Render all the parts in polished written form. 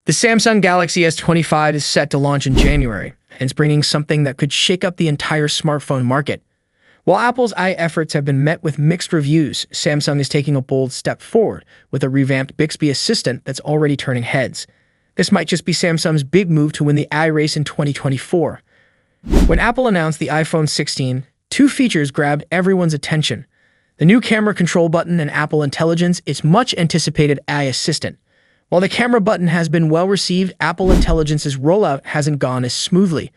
The Samsung Galaxy S25 is set to launch in January, and it's bringing something that could shake up the entire smartphone market. While Apple's AI efforts have been met with mixed reviews, Samsung is taking a bold step forward with a revamped Bixby assistant that's already turning heads. This might just be Samsung's big move to win the AI race in 2024. When Apple announced the iPhone 16, two features grabbed everyone's attention: the new camera control button and Apple Intelligence, its much-anticipated AI assistant. While the camera button has been well received, Apple Intelligence's rollout hasn't gone as smoothly.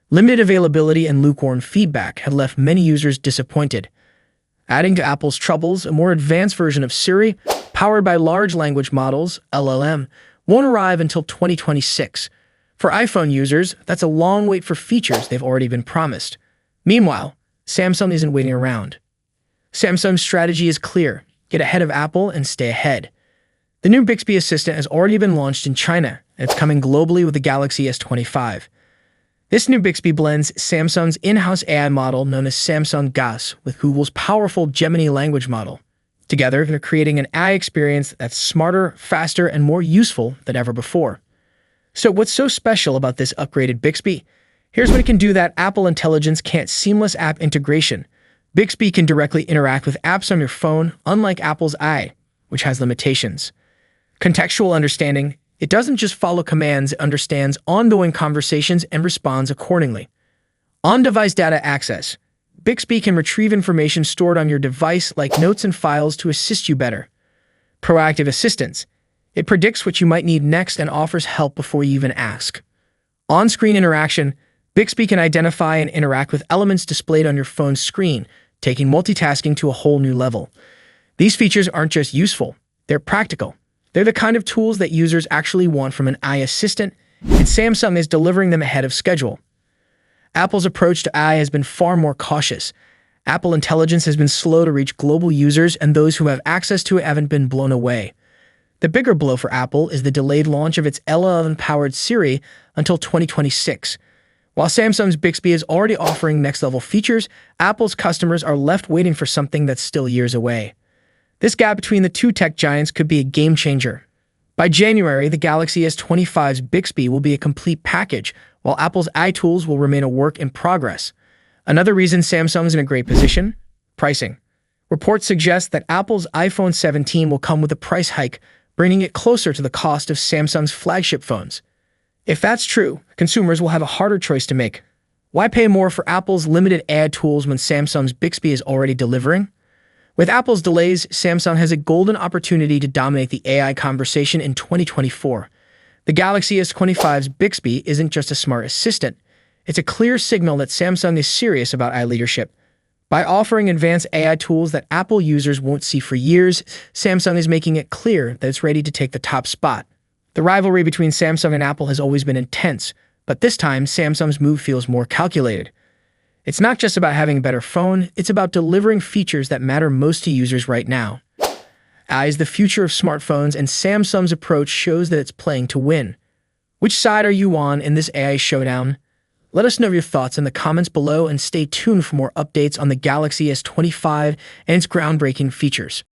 Limited availability and lukewarm feedback have left many users disappointed. Adding to Apple's troubles, a more advanced version of Siri, powered by large language models, LLM, won't arrive until 2026. For iPhone users, that's a long wait for features they've already been promised. Meanwhile, Samsung isn't waiting around. Samsung's strategy is clear: get ahead of Apple and stay ahead. The new Bixby assistant has already been launched in China, and it's coming globally with the Galaxy S25. This new Bixby blends Samsung's in-house AI model known as Samsung GAS with Google's powerful Gemini language model. Together, they're creating an AI experience that's smarter, faster, and more useful than ever before. So what's so special about this upgraded Bixby? Here's what it can do that Apple Intelligence can't: seamless app integration. Bixby can directly interact with apps on your phone, unlike Apple's AI, which has limitations. Contextual understanding: it doesn't just follow commands, it understands ongoing conversations and responds accordingly. On-device data access: Bixby can retrieve information stored on your device like notes and files to assist you better. Proactive assistance: it predicts what you might need next and offers help before you even ask. On-screen interaction: Bixby can identify and interact with elements displayed on your phone's screen, taking multitasking to a whole new level. These features aren't just useful, they're practical. They're the kind of tools that users actually want from an AI assistant, and Samsung is delivering them ahead of schedule. Apple's approach to AI has been far more cautious. Apple Intelligence has been slow to reach global users, and those who have access to it haven't been blown away. The bigger blow for Apple is the delayed launch of its LLM-powered Siri until 2026. While Samsung's Bixby is already offering next-level features, Apple's customers are left waiting for something that's still years away. This gap between the two tech giants could be a game-changer. By January, the Galaxy S25's Bixby will be a complete package, while Apple's AI tools will remain a work in progress. Another reason Samsung is in a great position: pricing. Reports suggest that Apple's iPhone 17 will come with a price hike, bringing it closer to the cost of Samsung's flagship phones. If that's true, consumers will have a harder choice to make. Why pay more for Apple's limited AI tools when Samsung's Bixby is already delivering? With Apple's delays, Samsung has a golden opportunity to dominate the AI conversation in 2024. The Galaxy S25's Bixby isn't just a smart assistant. It's a clear signal that Samsung is serious about AI leadership. By offering advanced AI tools that Apple users won't see for years, Samsung is making it clear that it's ready to take the top spot. The rivalry between Samsung and Apple has always been intense, but this time Samsung's move feels more calculated. It's not just about having a better phone, it's about delivering features that matter most to users right now. AI is the future of smartphones, and Samsung's approach shows that it's playing to win. Which side are you on in this AI showdown? Let us know your thoughts in the comments below, and stay tuned for more updates on the Galaxy S25 and its groundbreaking features.